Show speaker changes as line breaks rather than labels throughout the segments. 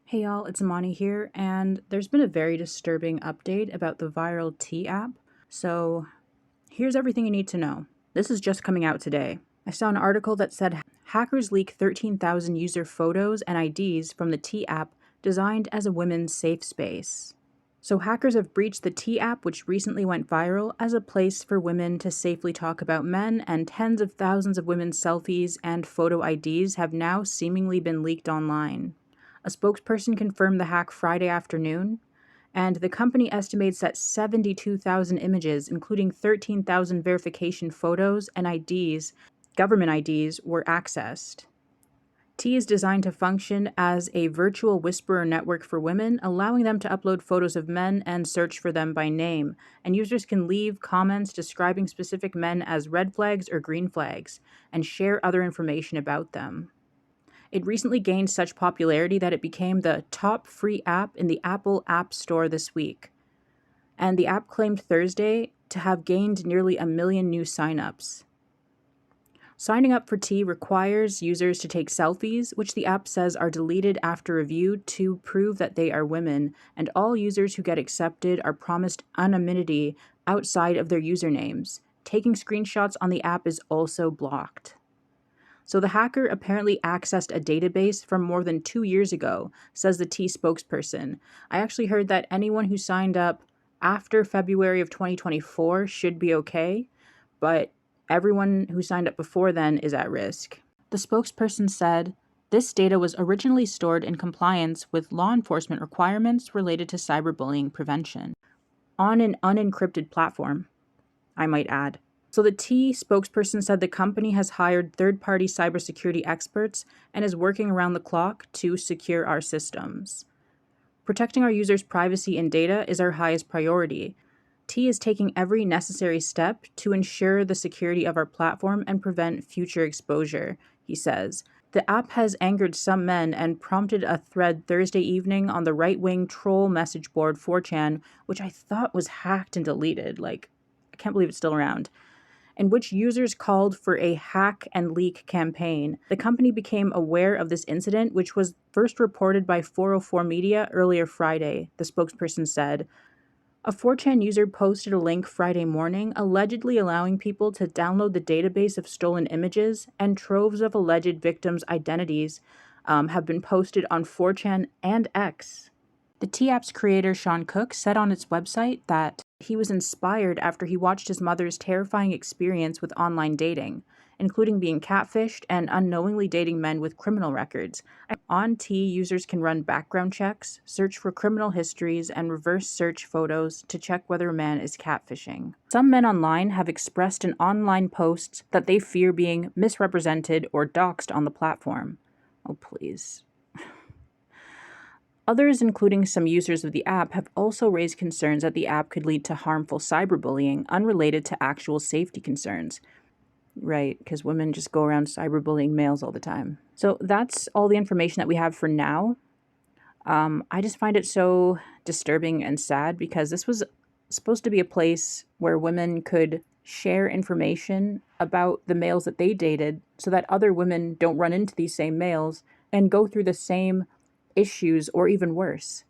Hey y'all, it's Amani here, and there's been a very disturbing update about the viral T app. So here's everything you need to know. This is just coming out today. I saw an article that said hackers leak 13,000 user photos and IDs from the T app designed as a women's safe space. So hackers have breached the T app, which recently went viral as a place for women to safely talk about men, and tens of thousands of women's selfies and photo IDs have now seemingly been leaked online. A spokesperson confirmed the hack Friday afternoon, and the company estimates that 72,000 images, including 13,000 verification photos and IDs, government IDs, were accessed. T is designed to function as a virtual whisperer network for women, allowing them to upload photos of men and search for them by name, and users can leave comments describing specific men as red flags or green flags, and share other information about them. It recently gained such popularity that it became the top free app in the Apple App Store this week. And the app claimed Thursday to have gained nearly 1 million new signups. Signing up for T requires users to take selfies, which the app says are deleted after review to prove that they are women, and all users who get accepted are promised anonymity outside of their usernames. Taking screenshots on the app is also blocked. So the hacker apparently accessed a database from more than 2 years ago, says the T spokesperson. I actually heard that anyone who signed up after February of 2024 should be okay, but everyone who signed up before then is at risk. The spokesperson said, "This data was originally stored in compliance with law enforcement requirements related to cyberbullying prevention on an unencrypted platform, I might add." So the T spokesperson said the company has hired third-party cybersecurity experts and is working around the clock to secure our systems. Protecting our users' privacy and data is our highest priority. T is taking every necessary step to ensure the security of our platform and prevent future exposure, he says. The app has angered some men and prompted a thread Thursday evening on the right-wing troll message board 4chan, which I thought was hacked and deleted. I can't believe it's still around, in which users called for a hack and leak campaign. The company became aware of this incident, which was first reported by 404 Media earlier Friday, the spokesperson said. A 4chan user posted a link Friday morning, allegedly allowing people to download the database of stolen images, and troves of alleged victims' identities have been posted on 4chan and X. The T-App's creator, Sean Cook, said on its website that he was inspired after he watched his mother's terrifying experience with online dating, including being catfished and unknowingly dating men with criminal records. On T, users can run background checks, search for criminal histories, and reverse search photos to check whether a man is catfishing. Some men online have expressed in online posts that they fear being misrepresented or doxxed on the platform. Oh, please. Others, including some users of the app, have also raised concerns that the app could lead to harmful cyberbullying unrelated to actual safety concerns. Right, because women just go around cyberbullying males all the time. So that's all the information that we have for now. I just find it so disturbing and sad because this was supposed to be a place where women could share information about the males that they dated so that other women don't run into these same males and go through the same issues or even worse.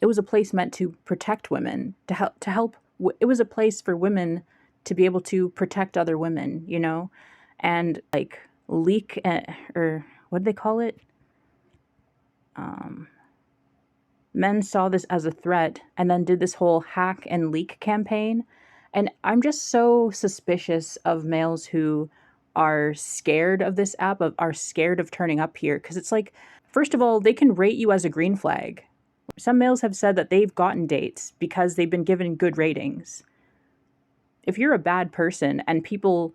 It was a place meant to protect women, to help. It was a place for women to be able to protect other women, and leak, or what do they call it? Men saw this as a threat and then did this whole hack and leak campaign. And I'm just so suspicious of males who are scared of this app, are scared of turning up here. Because it's like, first of all, they can rate you as a green flag. Some males have said that they've gotten dates because they've been given good ratings. If you're a bad person and people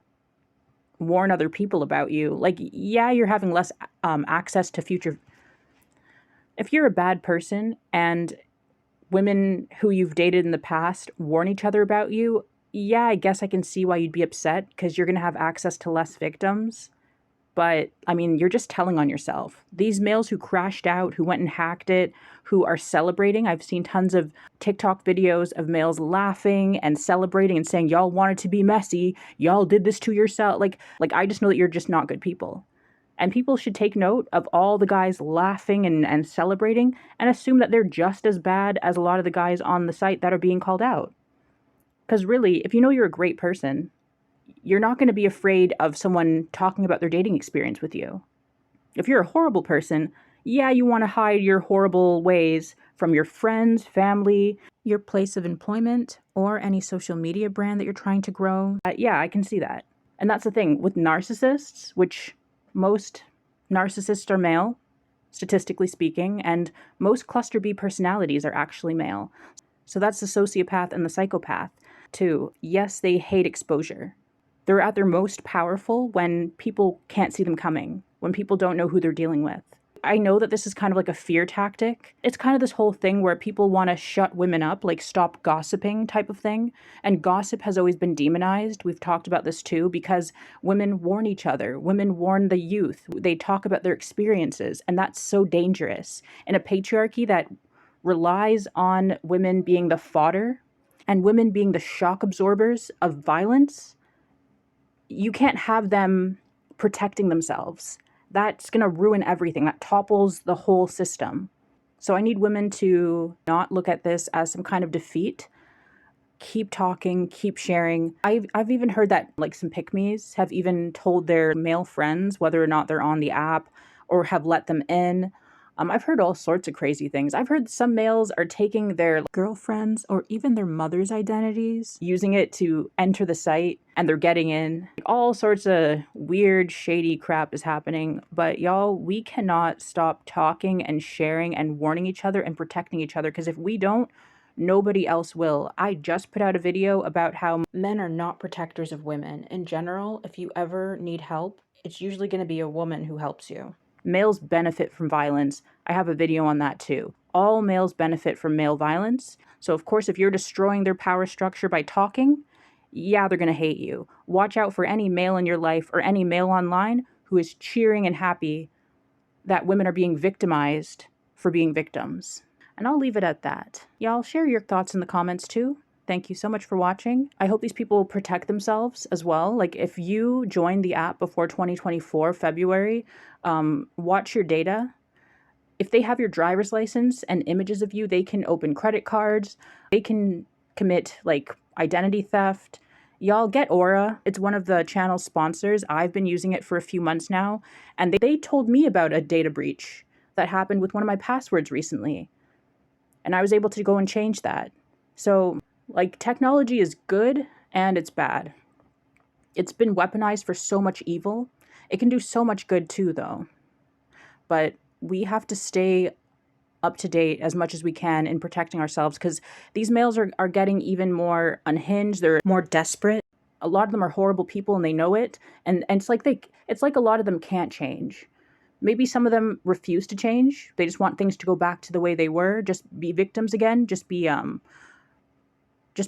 warn other people about you, you're having less access to future. If you're a bad person and women who you've dated in the past warn each other about you, yeah, I guess I can see why you'd be upset because you're going to have access to less victims. But, I mean, you're just telling on yourself. These males who crashed out, who went and hacked it, who are celebrating. I've seen tons of TikTok videos of males laughing and celebrating and saying, y'all wanted to be messy. Y'all did this to yourself. I just know that you're just not good people. And people should take note of all the guys laughing and celebrating and assume that they're just as bad as a lot of the guys on the site that are being called out. Because really, if you know you're a great person, you're not going to be afraid of someone talking about their dating experience with you. If you're a horrible person, yeah, you want to hide your horrible ways from your friends, family, your place of employment, or any social media brand that you're trying to grow. Yeah, I can see that. And that's the thing with narcissists, which most narcissists are male, statistically speaking, and most cluster B personalities are actually male. So that's the sociopath and the psychopath, too. Yes, they hate exposure. They're at their most powerful when people can't see them coming, when people don't know who they're dealing with. I know that this is kind of like a fear tactic. It's kind of this whole thing where people want to shut women up, like stop gossiping type of thing. And gossip has always been demonized. We've talked about this too, because women warn each other. Women warn the youth. They talk about their experiences. And that's so dangerous. In a patriarchy that relies on women being the fodder and women being the shock absorbers of violence, you can't have them protecting themselves. That's going to ruin everything. That topples the whole system. So I need women to not look at this as some kind of defeat. Keep talking, keep sharing. I've even heard that like some pick-me's have even told their male friends whether or not they're on the app or have let them in. I've heard all sorts of crazy things. I've heard some males are taking their girlfriends or even their mother's identities, using it to enter the site, and they're getting in. All sorts of weird, shady crap is happening. But y'all, we cannot stop talking and sharing and warning each other and protecting each other, because if we don't, nobody else will. I just put out a video about how men are not protectors of women. In general, if you ever need help, it's usually going to be a woman who helps you. Males benefit from violence. I have a video on that too. All males benefit from male violence. So of course, if you're destroying their power structure by talking, yeah, they're going to hate you. Watch out for any male in your life or any male online who is cheering and happy that women are being victimized for being victims. And I'll leave it at that. Y'all share your thoughts in the comments too. Thank you so much for watching. I hope these people protect themselves as well. Like if you joined the app before 2024 February, watch your data. If they have your driver's license and images of you, they can open credit cards. They can commit like identity theft. Y'all get Aura. It's one of the channel's sponsors. I've been using it for a few months now. And they told me about a data breach that happened with one of my passwords recently. And I was able to go and change that. So like technology is good and it's bad. It's been weaponized for so much evil. It can do so much good too though. But we have to stay up to date as much as we can in protecting ourselves, because these males are getting even more unhinged. They're more desperate. A lot of them are horrible people and they know it. And it's like a lot of them can't change. Maybe some of them refuse to change. They just want things to go back to the way they were. Just be victims again. Just be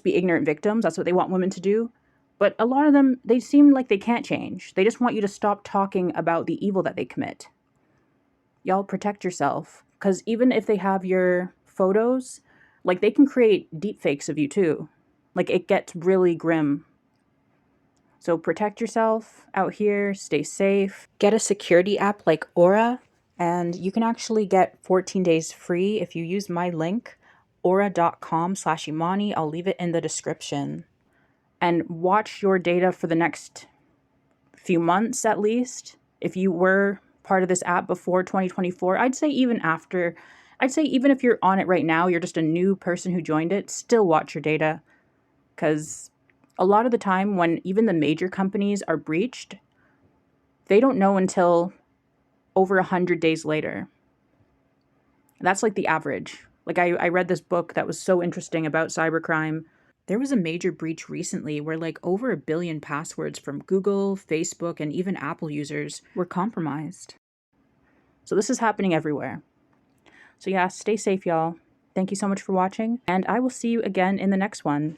ignorant victims. That's what they want women to do. But a lot of them, they seem like they can't change. They just want you to stop talking about the evil that they commit. Y'all protect yourself. Because even if they have your photos, like they can create deep fakes of you too. Like it gets really grim. So protect yourself out here, stay safe. Get a security app like Aura, and you can actually get 14 days free if you use my link, aura.com/Imani. I'll leave it in the description. And watch your data for the next few months at least. If you were part of this app before 2024, I'd say even if you're on it right now, you're just a new person who joined it, still watch your data. Because a lot of the time when even the major companies are breached, they don't know until over 100 days later. That's like the average. Like I read this book that was so interesting about cybercrime. There was a major breach recently where like over 1 billion passwords from Google, Facebook, and even Apple users were compromised. So this is happening everywhere. So yeah, stay safe, y'all. Thank you so much for watching, and I will see you again in the next one.